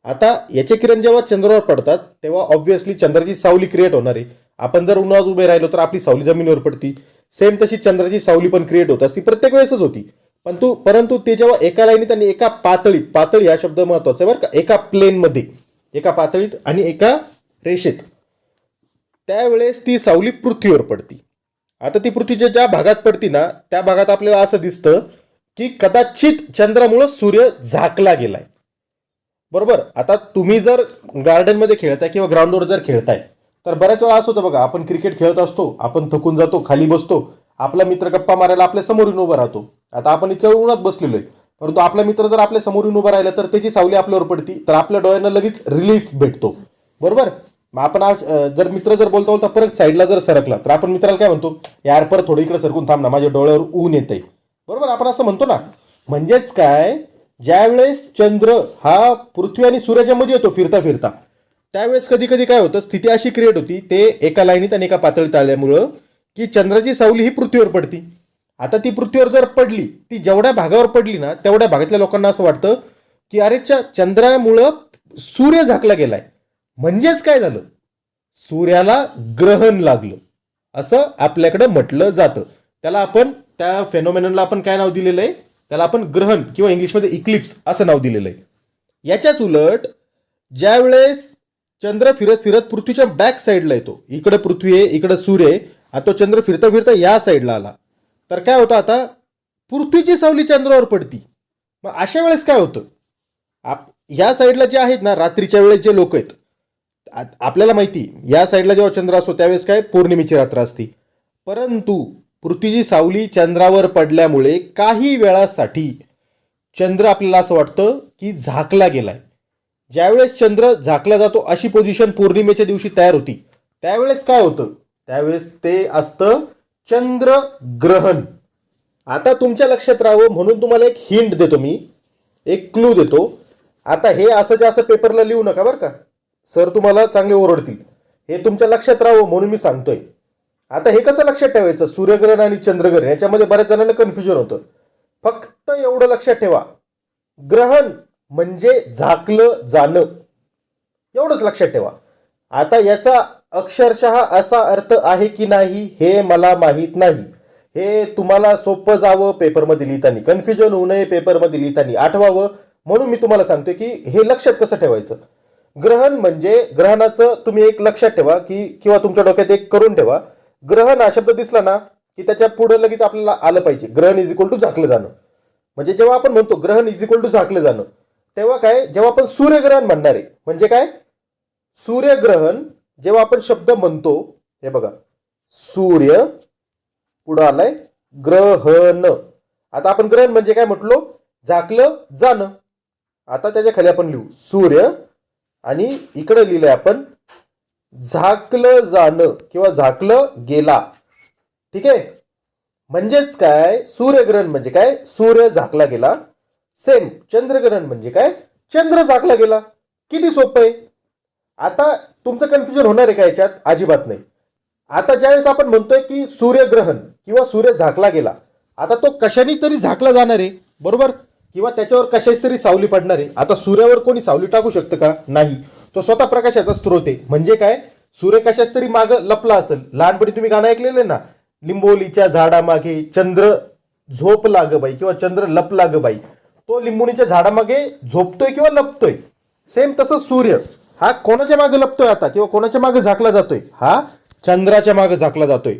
आता याचे किरण जेव्हा चंद्रावर पडतात तेव्हा ऑब्व्हियसली चंद्राची सावली क्रिएट होणार आहे. आपण जर उन्हाळ्यात उभे राहिलो तर आपली सावली जमिनीवर पडती, सेम तशी चंद्राची सावली पण क्रिएट होत असती, प्रत्येक वेळेसच होती. परंतु ते जेव्हा एका लाईनीत आणि एका पातळीत, पातळी हा शब्द महत्वाचा आहे बरं का, एका प्लेनमध्ये, एका पातळीत आणि एका रेषेत, त्यावेळेस ती सावली पृथ्वीवर पडती. आता ती पृथ्वीच्या ज्या भागात पडती ना त्या भागात आपल्याला असं दिसतं की कदाचित चंद्रामुळे सूर्य झाकला गेलाय, बरोबर? आता तुम्ही जर गार्डनमध्ये खेळताय किंवा ग्राउंडवर जर खेळताय तर बऱ्याच वेळा असं होतं बघा, आपण क्रिकेट खेळत असतो, आपण थकून जातो, खाली बसतो, आपला मित्र गप्पा मारायला आपल्या समोर येऊन उभा राहतो. आता आपण इतक्या उन्हात बसलेलो आहे, परंतु आपला मित्र जर आपल्या समोर येऊन उभा राहिला तर त्याची सावली आपल्यावर पडती, तर आपल्या डोळ्यांना लगेच रिलीफ भेटतो, बरोबर? मग आपण आज जर मित्र जर बोलता बोलता परत साईडला जर सरकला तर आपण मित्राला काय म्हणतो, यार परत थोडं इकडे सरकून थांब ना, माझ्या डोळ्यावर ऊन येतंय, बरोबर? आपण असं म्हणतो ना. म्हणजेच काय, ज्यावेळेस चंद्र हा पृथ्वी आणि सूर्याच्या मध्ये येतो फिरता फिरता त्यावेळेस कधी कधी काय होतं, स्थिती अशी क्रिएट होती, ते एका लाईनीत आणि एका पातळीत आल्यामुळं की चंद्राची सावली ही पृथ्वीवर पडती. आता ती पृथ्वीवर जर पडली, ती जेवढ्या भागावर पडली ना तेवढ्या भागातल्या लोकांना असं वाटतं की अरे चंद्रामुळं सूर्य झाकला गेलाय. म्हणजेच काय झालं, सूर्याला ग्रहण लागलं असं आपल्याकडे म्हटलं जातं. त्याला आपण, त्या फेनोमेननला आपण काय नाव दिलेलं आहे, त्याला आपण ग्रहण किंवा इंग्लिशमध्ये इक्लिप्स असं नाव दिलेलं आहे. याच्याच उलट ज्यावेळेस चंद्र फिरत फिरत पृथ्वीच्या बॅक साईडला येतो, इकडे पृथ्वी आहे, इकडे सूर्य आहे, आता तो चंद्र फिरता फिरता या साईडला आला तर काय होतं, आता पृथ्वीची सावली चंद्रावर पडती. मग अशा वेळेस काय होतं, ह्या साईडला जे आहेत ना रात्रीच्या वेळेस जे लोक आहेत, आपल्याला माहिती या साईडला जेव्हा चंद्र असतो त्यावेळेस काय पौर्णिमेची रात्र असते, परंतु पृथ्वीची सावली चंद्रावर पडल्यामुळे काही वेळासाठी चंद्र आपल्याला असं वाटतं की झाकला गेलाय. ज्यावेळेस चंद्र झाकला जातो अशी पोझिशन पौर्णिमेच्या दिवशी तयार होती, त्यावेळेस काय होतं, त्यावेळेस ते असतं चंद्रग्रहण. आता तुमच्या लक्षात राहावं म्हणून तुम्हाला एक हिंट देतो, मी एक क्लू देतो. आता हे असं जे असं पेपरला लिहू नका बरं का, सर तुम्हाला चांगले ओरडतील. हे तुमच्या लक्षात राहावं म्हणून मी सांगतोय. आता हे कसं लक्षात ठेवायचं, सूर्यग्रहण आणि चंद्रग्रहण याच्यामध्ये बऱ्याच जणांना कन्फ्युजन होतं. फक्त एवढं लक्षात ठेवा, ग्रहण म्हणजे झाकलं जाणं, एवढंच लक्षात ठेवा. आता याचा अक्षरशः असा अर्थ आहे की नाही हे मला माहीत नाही. हे तुम्हाला सोपं जावं पेपरमध्ये लिहिताना, कन्फ्युजन होऊ नये पेपरमध्ये लिहिताना, आठवावं म्हणून मी तुम्हाला सांगतोय की हे लक्षात कसं ठेवायचं. ग्रहण म्हणजे ग्रहणाचं तुम्ही एक लक्षात ठेवा की किंवा तुमच्या डोक्यात एक करून ठेवा, ग्रहण हा शब्द दिसला ना की त्याच्या पुढे लगेच आपल्याला आलं पाहिजे ग्रहण इज इक्वल टू झाकलं जाणं. म्हणजे जेव्हा आपण म्हणतो ग्रहण इज इक्वल टू झाकलं जाणं, तेव्हा काय, जेव्हा आपण सूर्यग्रहण म्हणणार आहे म्हणजे काय, सूर्यग्रहण जेव्हा आपण शब्द म्हणतो, हे बघा सूर्य पुढं आलाय ग्रहण. आता आपण ग्रहण म्हणजे काय म्हटलो, झाकलं जाणं. आता त्याच्या खाली आपण लिहू सूर्य आणि इकडे लिहिलंय आपण झाकलं जाणं किंवा झाकलं गेला. ठीक आहे, म्हणजेच काय, सूर्यग्रहण म्हणजे काय, सूर्य झाकला गेला. सेम चंद्रग्रहण म्हणजे काय, चंद्र झाकला गेला. किती सोपं आहे. आता तुमचं कन्फ्युजन होणार आहे का याच्यात, अजिबात नाही. आता ज्यावेळेस आपण म्हणतोय की सूर्यग्रहण किंवा सूर्य झाकला गेला, आता तो कशाने तरी झाकला जाणार आहे, बरोबर, किंवा त्याच्यावर कशाच तरी सावली पडणार आहे. आता सूर्यावर कोणी सावली टाकू शकतं का, नाही, तो स्वतः प्रकाशाचा स्रोत आहे. म्हणजे काय, सूर्य कशाच तरी मागं लपला असेल. लहानपणी तुम्ही गाणं ऐकलेलं ना, लिंबोलीच्या झाडामागे चंद्र झोप लाग बाई किंवा चंद्र लप लाग बाई, तो लिंबोलीच्या झाडामागे झोपतोय किंवा लपतोय. सेम तसं सूर्य हा कोणाच्या मागे लपतोय आता किंवा कोणाच्या मागे झाकला जातोय, हा चंद्राच्या मागे झाकला जातोय.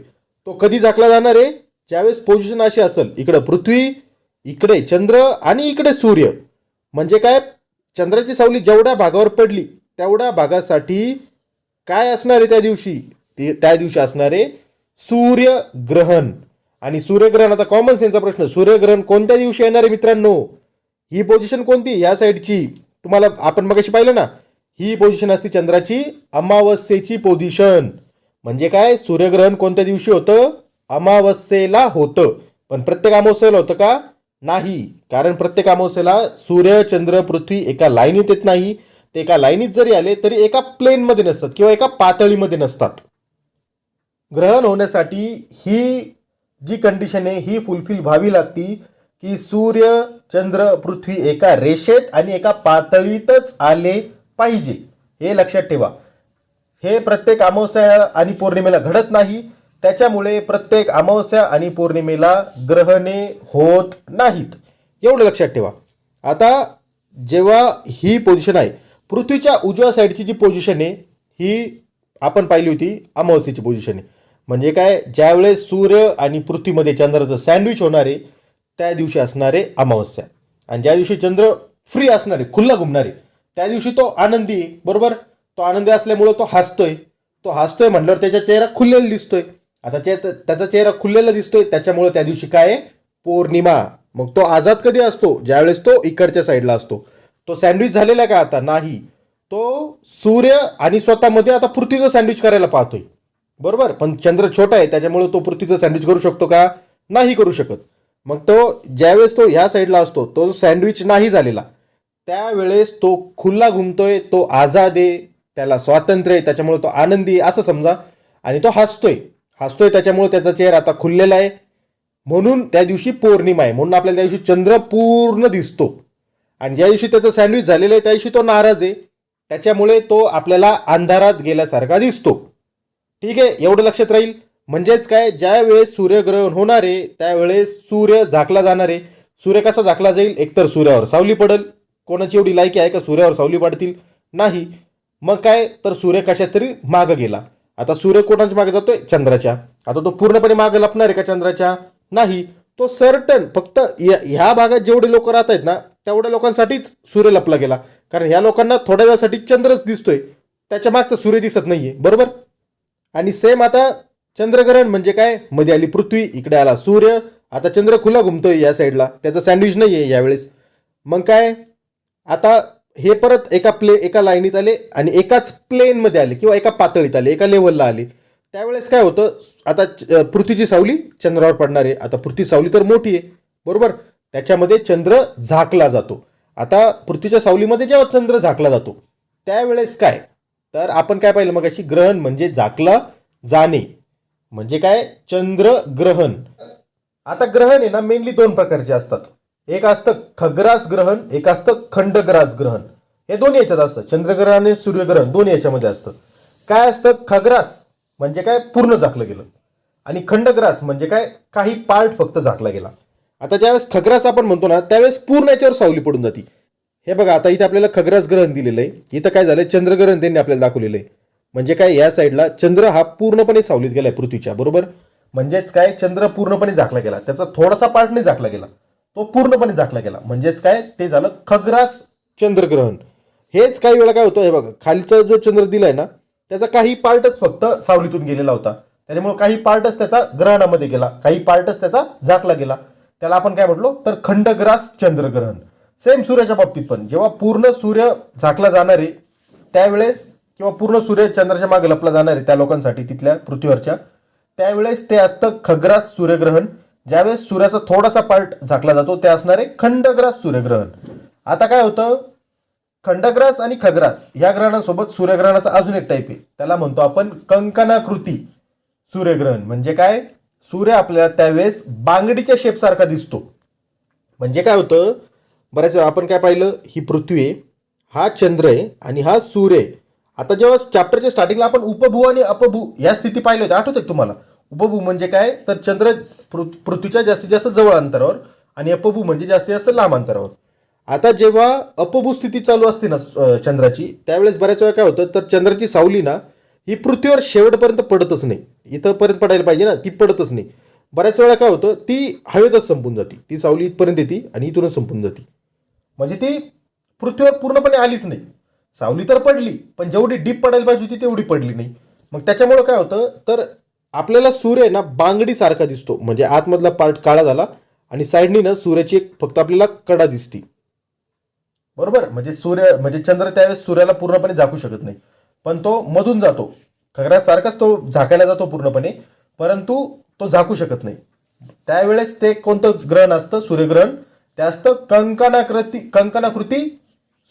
तो कधी झाकला जाणार आहे, ज्यावेळेस पोझिशन अशी असेल, इकडे पृथ्वी, इकडे चंद्र आणि इकडे सूर्य. म्हणजे काय, चंद्राची सावली जेवढ्या भागावर पडली तेवढ्या भागासाठी काय असणार आहे त्या दिवशी, त्या दिवशी असणार आहे सूर्यग्रहण. आणि सूर्यग्रहण, आता कॉमन सेन्सचा प्रश्न, सूर्यग्रहण कोणत्या दिवशी येणार आहे मित्रांनो, ही पोझिशन कोणती, या साईडची तुम्हाला आपण मगाशी पाहिलं ना, ही पोझिशन असते चंद्राची अमावस्येची पोझिशन. म्हणजे काय, सूर्यग्रहण कोणत्या दिवशी होतं, अमावस्येला होतं. पण प्रत्येक अमावस्येला होतं का, नाही, कारण प्रत्येक अमावस्येला सूर्य चंद्र पृथ्वी एका लाईनीत येत नाही. ते एका लाईनीत जरी आले तरी एका प्लेनमध्ये नसतात किंवा एका पातळीमध्ये नसतात. ग्रहण होण्यासाठी ही जी कंडिशन आहे ही फुलफिल व्हावी लागती की सूर्य चंद्र पृथ्वी एका रेषेत आणि एका पातळीतच आले पाहिजे. हे लक्षात ठेवा. हे प्रत्येक अमावस्या आणि पौर्णिमेला घडत नाही, त्याच्यामुळे प्रत्येक अमावस्या आणि पौर्णिमेला ग्रहणे होत नाहीत, एवढं लक्षात ठेवा. आता जेव्हा ही पोझिशन आहे, पृथ्वीच्या उजव्या साईडची जी पोझिशन आहे ही आपण पाहिली होती अमावस्येची पोझिशन आहे. म्हणजे काय, ज्यावेळेस सूर्य आणि पृथ्वीमध्ये चंद्राचं सँडविच होणार आहे त्या दिवशी असणार आहे अमावस्या. आणि ज्या दिवशी चंद्र फ्री असणार आहे, खुल्ला घुमणार आहे, त्या दिवशी तो आनंदी आहे, बरोबर. तो आनंदी असल्यामुळं तो हसतोय म्हटल्यावर त्याचा चेहरा खुललेला दिसतोय. आता त्याचा चेहरा खुललेला दिसतोय, त्याच्यामुळे त्या दिवशी काय आहे, पौर्णिमा. मग तो आझाद कधी असतो, ज्यावेळेस तो इकडच्या साईडला असतो. तो सँडविच झालेला का, आता नाही, तो सूर्य आणि स्वतःमध्ये आता पृथ्वीचं सँडविच करायला पाहतोय, बरोबर. पण चंद्र छोटा आहे त्याच्यामुळे तो पृथ्वीचं सँडविच करू शकतो का, नाही करू शकत. मग तो ज्यावेळेस तो ह्या साईडला असतो, तो सँडविच नाही झालेला, त्यावेळेस तो खुल्ला घुमतोय, तो आझाद आहे, त्याला स्वातंत्र्य आहे, त्याच्यामुळे तो आनंदी आहे असं समजा. आणि तो हसतोय त्याच्यामुळे त्याचा चेहरा आता खुललेला आहे, म्हणून त्या दिवशी पौर्णिमा आहे. म्हणून आपल्याला त्या दिवशी चंद्र पूर्ण दिसतो. आणि ज्या दिवशी त्याचं सँडविच झालेलं आहे त्या दिवशी तो नाराज आहे, त्याच्यामुळे तो आपल्याला अंधारात गेल्यासारखा दिसतो. ठीक आहे, एवढं लक्षात राहील. म्हणजेच काय, ज्या वेळेस सूर्यग्रहण होणार आहे त्यावेळेस सूर्य झाकला जाणार आहे. सूर्य कसा झाकला जाईल, एकतर सूर्यावर सावली पडेल. कोणाची एवढी लायकी आहे का सूर्यावर सावली पडतील, नाही. मग काय, तर सूर्य कशाच तरी मागं गेला. आता सूर्य कोणाच्या मागे जातोय, चंद्राच्या. आता तो पूर्णपणे मागे लपणार आहे का चंद्राच्या, नाही. तो सर्टन फक्त ह्या भागात जेवढे लोक राहत आहेत ना तेवढ्या लोकांसाठीच सूर्य लपला गेला, कारण ह्या लोकांना थोड्या वेळासाठी चंद्रच दिसतोय, त्याच्या मागचा सूर्य दिसत नाहीये, बरोबर. आणि सेम आता चंद्रग्रहण म्हणजे काय, मध्ये आली पृथ्वी, इकडे आला सूर्य, आता चंद्र खुला घुमतोय या साईडला, त्याचा सँडविच नाहीये यावेळेस. मग काय, आता हे परत एका लाईनीत आले आणि एकाच प्लेनमध्ये आले किंवा एका पातळीत आले, एका लेवलला आले. त्यावेळेस काय होतं, आता पृथ्वीची सावली चंद्रावर पडणार आहे. आता पृथ्वी सावली तर मोठी आहे, बरोबर, त्याच्यामध्ये चंद्र झाकला जातो. आता पृथ्वीच्या सावलीमध्ये जेव्हा चंद्र झाकला जातो त्यावेळेस काय, तर आपण काय पाहिलं मग अशी, ग्रहण म्हणजे झाकला जाणे, म्हणजे काय, चंद्रग्रहण. आता ग्रहण आहे ना मेनली 2 प्रकारचे असतात. एक असतं खग्रास ग्रहण, एक असतं खंडग्रास ग्रहण. हे दोन्ही याच्यात असतं, चंद्रग्रहण आणि सूर्यग्रहण दोन्ही याच्यामध्ये असतं. काय असतं, खग्रास म्हणजे काय, पूर्ण झाकलं गेलं, आणि खंडग्रास म्हणजे काय, काही पार्ट फक्त झाकला गेला. आता ज्यावेळेस खग्रास आपण म्हणतो ना त्यावेळेस पूर्ण याच्यावर सावली पडून जाते. हे बघा, आता इथे आपल्याला खग्रास ग्रहण दिलेलं आहे, इथं काय झालंय, चंद्रग्रहण त्यांनी आपल्याला दाखवलेलं आहे. म्हणजे काय, या साईडला चंद्र हा पूर्णपणे सावलीत गेलाय पृथ्वीच्या, बरोबर. म्हणजेच काय, चंद्र पूर्णपणे झाकला गेला, त्याचा थोडासा पार्ट नाही झाकला गेला, तो पूर्णपणे झाकला गेला. म्हणजेच काय, ते झालं खग्रास चंद्रग्रहण. हेच काही वेळा काय होतं, हे बघा, खालचा जो चंद्र दिलाय ना त्याचा काही पार्टच फक्त सावलीतून गेलेला होता, त्याच्यामुळे काही पार्टच त्याचा ग्रहणामध्ये गेला, काही पार्टच त्याचा झाकला गेला. त्याला आपण काय म्हटलो, तर खंडग्रास चंद्रग्रहण. सेम सूर्याच्या बाबतीत पण जेव्हा पूर्ण सूर्य झाकला जाणार आहे त्यावेळेस, किंवा पूर्ण सूर्य चंद्राच्या मागे लपला जाणार आहे त्या लोकांसाठी तिथल्या पृथ्वीवरच्या, त्यावेळेस ते असतं खग्रास सूर्यग्रहण. ज्यावेळेस सूर्याचा थोडासा पार्ट झाकला जातो ते असणार आहे खंडग्रास सूर्यग्रहण. आता काय होतं, खंडग्रास आणि खग्रास ह्या ग्रहणासोबत सूर्यग्रहणाचा अजून एक टाईप आहे, त्याला म्हणतो आपण कंकणाकृती सूर्यग्रहण. म्हणजे काय, सूर्य आपल्याला त्यावेळेस बांगडीच्या शेप सारखा दिसतो. म्हणजे काय होतं, बऱ्याच वेळा आपण काय पाहिलं, ही पृथ्वी आहे, हा चंद्र आहे आणि हा सूर्य आहे. आता जेव्हा चॅप्टरच्या स्टार्टिंगला आपण उपभू आणि अपभू या स्थिती पाहिल्या होत्या, आठवतं तुम्हाला. उपभू म्हणजे काय, तर चंद्र पृथ्वीच्या जास्तीत जास्त जवळ अंतरावर, आणि अपभू म्हणजे जास्तीत जास्त लांब अंतरावर. आता जेव्हा अपभू स्थिती चालू असते ना चंद्राची, त्यावेळेस बऱ्याच वेळा काय होतं, तर चंद्राची सावली ना ही पृथ्वीवर शेवटपर्यंत पडतच नाही, इथंपर्यंत पडायला पाहिजे ना, ती पडतच नाही. बऱ्याच वेळा काय होतं, ती हवेतच संपून जाते, ती सावली इथपर्यंत येते आणि इथूनच संपून जाते. म्हणजे ती पृथ्वीवर पूर्णपणे आलीच नाही. सावली तर पडली, पण जेवढी डीप पडायला पाहिजे होती तेवढी पडली नाही. मग त्याच्यामुळं काय होतं, तर आपल्याला सूर्य ना बांगडी सारखा दिसतो. म्हणजे आतमधला पार्ट काळा झाला आणि साईडनी ना सूर्याची एक फक्त आपल्याला कडा दिसती, बरोबर. म्हणजे चंद्र त्यावेळेस सूर्याला पूर्णपणे झाकू शकत नाही, पण तो मधून जातो, खग्रासारखाच तो झाकायला जातो पूर्णपणे, परंतु तो झाकू शकत नाही. त्यावेळेस ते कोणतं ग्रहण असतं, सूर्यग्रहण, ते असतं कंकणाकृती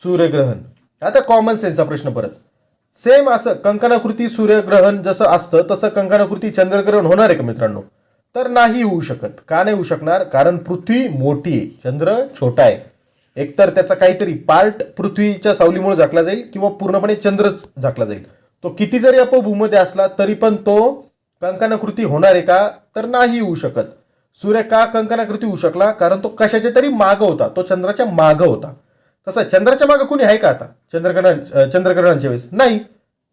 सूर्यग्रहण. आता कॉमन सेन्सचा प्रश्न परत, सेम असं कंकणाकृती सूर्यग्रहण जसं असतं तसं कंकणाकृती चंद्रग्रहण होणार आहे का मित्रांनो, तर नाही होऊ शकत. का नाही होऊ शकणार, कारण पृथ्वी मोठी आहे, चंद्र छोटा आहे. एकतर त्याचा काहीतरी पार्ट पृथ्वीच्या सावलीमुळे झाकला जाईल किंवा पूर्णपणे चंद्रच झाकला जाईल. तो किती जरी अपभूमध्ये असला तरी पण तो कंकणाकृती होणार आहे का, तर नाही होऊ शकत. सूर्य का कंकणाकृती होऊ शकला, कारण तो कशाच्या तरी मागं होता, तो चंद्राच्या मागं होता. तसं चंद्राच्या मागं कोणी आहे का आता चंद्रग्रहणांच्या वेळेस, नाही.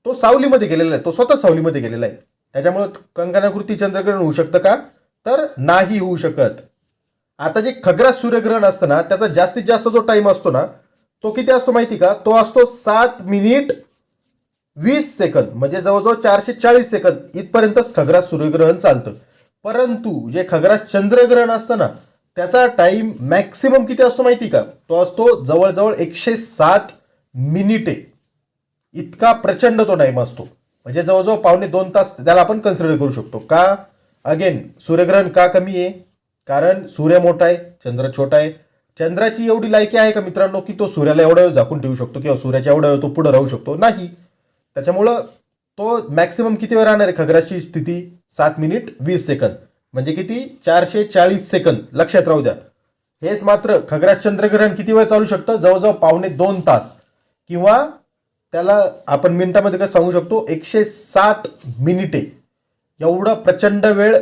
तो सावलीमध्ये गेलेला आहे, तो स्वतः सावलीमध्ये गेलेला आहे. त्याच्यामुळे कंकणाकृती चंद्रग्रहण होऊ शकतं का, तर नाही होऊ शकत. आता जे खग्रास सूर्यग्रहण असतं ना त्याचा जास्तीत जास्त जो टाइम असतो ना तो किती असतो माहिती का, तो असतो 7 मिनिट 20 सेकंद, म्हणजे जवळजवळ 440 सेकंद इथपर्यंतच खग्रास सूर्यग्रहण चालतं. परंतु जे खग्रास चंद्रग्रहण असतं ना त्याचा टाइम मॅक्सिमम किती असतो माहिती का, तो असतो जवळजवळ 107 मिनिटे. इतका प्रचंड तो टाइम असतो, म्हणजे जवळजवळ 1.25 तास त्याला आपण कन्सिडर करू शकतो. का, अगेन सूर्यग्रहण का कमी आहे, कारण सूर्य मोठा आहे, चंद्र छोटा आहे. चंद्राची एवढी लायकी आहे का मित्रांनो की तो सूर्याला एवढा वेळ झाकून ठेवू शकतो किंवा सूर्याच्या एवढा वेळ तो पुढे राहू शकतो, नाही. त्याच्यामुळं तो मॅक्सिमम किती वेळ राहणार आहे खग्रासची स्थिती, 7 मिनिट 20 सेकंद, म्हणजे किती, 440 सेकंद. लक्षात राहू द्या. हेच मात्र खग्रास चंद्रग्रहण किती वेळ चालू शकतं, जवळजवळ 1.25 तास, किंवा त्याला आपण मिनिटामध्ये कसं सांगू शकतो, 107 मिनिटे. एवढा प्रचंड वेळ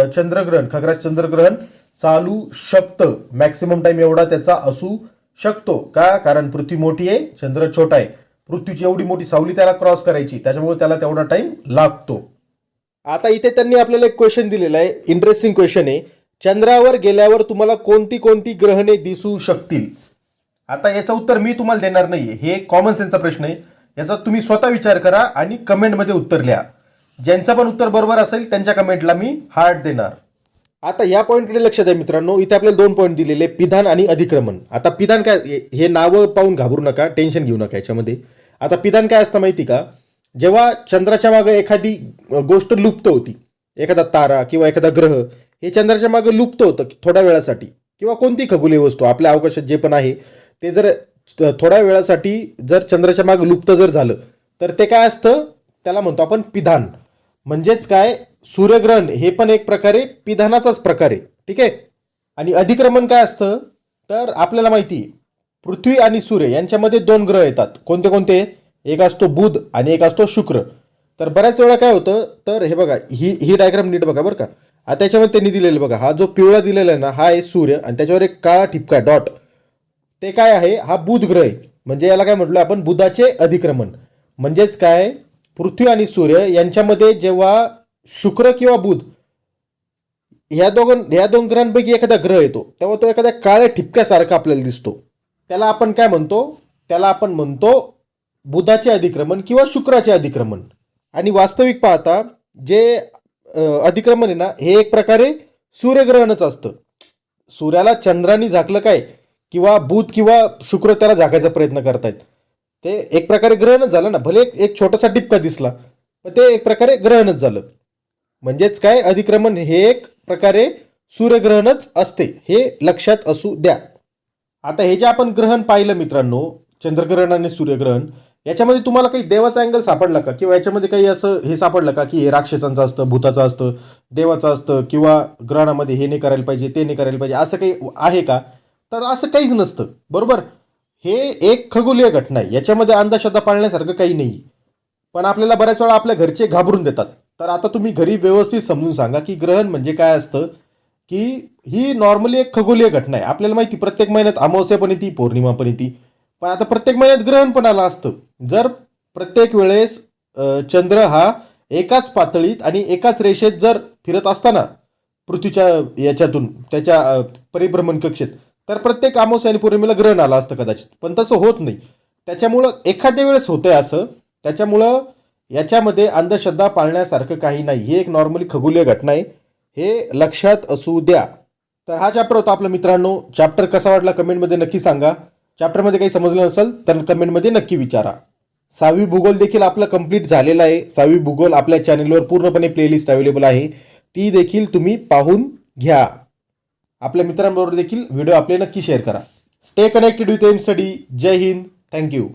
चंद्रग्रहण, खग्रास चंद्रग्रहण चालू शकतं. मॅक्सिमम टाइम एवढा त्याचा असू शकतो. का, कारण पृथ्वी मोठी आहे, चंद्र छोटा आहे. पृथ्वीची एवढी मोठी सावली त्याला क्रॉस करायची, त्याच्यामुळे त्याला तेवढा टाइम लागतो. आता इथे त्यांनी आपल्याला एक क्वेश्चन दिलेला आहे, इंटरेस्टिंग क्वेश्चन आहे. चंद्रावर गेल्यावर तुम्हाला कोणती कोणती ग्रहणे दिसू शकतील. आता याचं उत्तर मी तुम्हाला देणार नाहीये, हे कॉमन सेन्सचा प्रश्न आहे. याचा तुम्ही स्वतः विचार करा आणि कमेंटमध्ये उत्तर लिहा. ज्यांचं पण उत्तर बरोबर असेल त्यांच्या कमेंटला मी हार्ट देणार. आता या पॉईंटकडे लक्ष द्या मित्रांनो. इथे आपल्याला 2 पॉईंट दिलेले, पिधान आणि अधिक्रमण. आता पिधान काय, हे नावं पाहून घाबरू नका, टेन्शन घेऊ नका याच्यामध्ये. आता पिधान काय असतं माहिती का, जेव्हा चंद्राच्या मागे एखादी गोष्ट लुप्त होती, एखादा तारा किंवा एखादा ग्रह हे चंद्राच्या मागे लुप्त होतं थोड्या वेळासाठी, किंवा कोणती खगोलीय वस्तू आपल्या अवकाशात जे पण आहे ते जर थोड्या वेळासाठी जर चंद्राच्या मागे लुप्त जर झालं तर ते काय असतं, त्याला म्हणतो आपण पिधान. म्हणजेच काय, सूर्यग्रहण हे पण एक प्रकारे पिधानाचाच प्रकार आहे. ठीक आहे. आणि अधिक्रमण काय असतं, तर आपल्याला माहिती पृथ्वी आणि सूर्य यांच्यामध्ये 2 ग्रह येतात. कोणते कोणते? एक असतो बुध आणि एक असतो शुक्र. तर बऱ्याच वेळा काय होतं, तर हे बघा, ही डायग्राम नीट बघा बरं का. आता त्याच्यामध्ये त्यांनी दिलेलं बघा, हा जो पिवळा दिलेला आहे ना, हा आहे सूर्य आणि त्याच्यावर एक काळा ठिपका आहे, डॉट. ते काय आहे, हा बुध ग्रह आहे. म्हणजे याला काय म्हटलं आपण, बुधाचे अधिक्रमण. म्हणजेच काय, पृथ्वी आणि सूर्य यांच्यामध्ये जेव्हा शुक्र किंवा बुध ह्या दोन ग्रहांपैकी एखादा ग्रह येतो तेव्हा तो एखाद्या काळ्या ठिपक्यासारखा आपल्याला दिसतो. त्याला आपण काय म्हणतो, त्याला आपण म्हणतो बुधाचे अधिक्रमण किंवा शुक्राचे अधिक्रमण. आणि वास्तविक पाहता जे अधिक्रमण आहे ना, हे एक प्रकारे सूर्यग्रहणच असतं. सूर्याला चंद्राने झाकलं काय, किंवा बुध किंवा शुक्र त्याला झाकायचा प्रयत्न करतायत, ते एक प्रकारे ग्रहणच झालं ना. भले एक छोटासा टिपका दिसला पण ते एक प्रकारे ग्रहणच झालं. म्हणजेच काय, अधिक्रमण हे एक प्रकारे सूर्यग्रहणच असते, हे लक्षात असू द्या. आता हे जे आपण ग्रहण पाहिलं मित्रांनो, चंद्रग्रहण आणि सूर्यग्रहण, याच्यामध्ये तुम्हाला काही देवाचा अँगल सापडला का, किंवा याच्यामध्ये काही असं हे सापडलं का की हे राक्षसांचं असतं, भूताचं असतं, देवाचं असतं, किंवा ग्रहणामध्ये हे नाही करायला पाहिजे, ते नाही करायला पाहिजे, असं काही आहे का? तर असं काहीच नसतं. बरोबर. हे एक खगोलीय घटना आहे, याच्यामध्ये अंधश्रद्धा पाळण्यासारखं काही नाही. पण आपल्याला बऱ्याच वेळा आपल्या घरचे घाबरून देतात. तर आता तुम्ही घरी व्यवस्थित समजून सांगा की ग्रहण म्हणजे काय असतं, की ही नॉर्मली एक खगोलीय घटना आहे. आपल्याला माहिती प्रत्येक महिन्यात अमावस्या पण येते, पौर्णिमा पण येते, पण आता प्रत्येक महिन्यात ग्रहण पण आलं असतं. जर प्रत्येक वेळेस चंद्र हा एकाच पातळीत आणि एकाच रेषेत जर फिरत असताना पृथ्वीच्या याच्यातून त्याच्या परिभ्रमण कक्षेत, तर प्रत्येक अमावस्या आणि पौर्णिमेला ग्रहण आलं असतं कदाचित. पण तसं होत नाही. त्याच्यामुळं एखाद्या वेळेस होतंय असं, त्याच्यामुळं याच्यामध्ये अंधश्रद्धा पाळण्यासारखं काही नाही. ही एक नॉर्मली खगोलीय घटना आहे, हे लक्षात असू द्या. तर हा चॅप्टर होता आपला मित्रांनो. चॅप्टर कसा वाटला कमेंटमध्ये नक्की सांगा. चॅप्टरमध्ये काही समजलं नसेल तर कमेंटमध्ये नक्की विचारा. 6वी भूगोल देखील आपलं कंप्लीट झालेलं आहे. 6वी भूगोल आपल्या चॅनलवर पूर्णपणे प्लेलिस्ट अवेलेबल आहे, ती देखील तुम्ही पाहून घ्या. आपल्या मित्रांबरोबर देखील व्हिडिओ आपले नक्की शेअर करा. Stay connected with M study. जय हिंद. थँक्यू.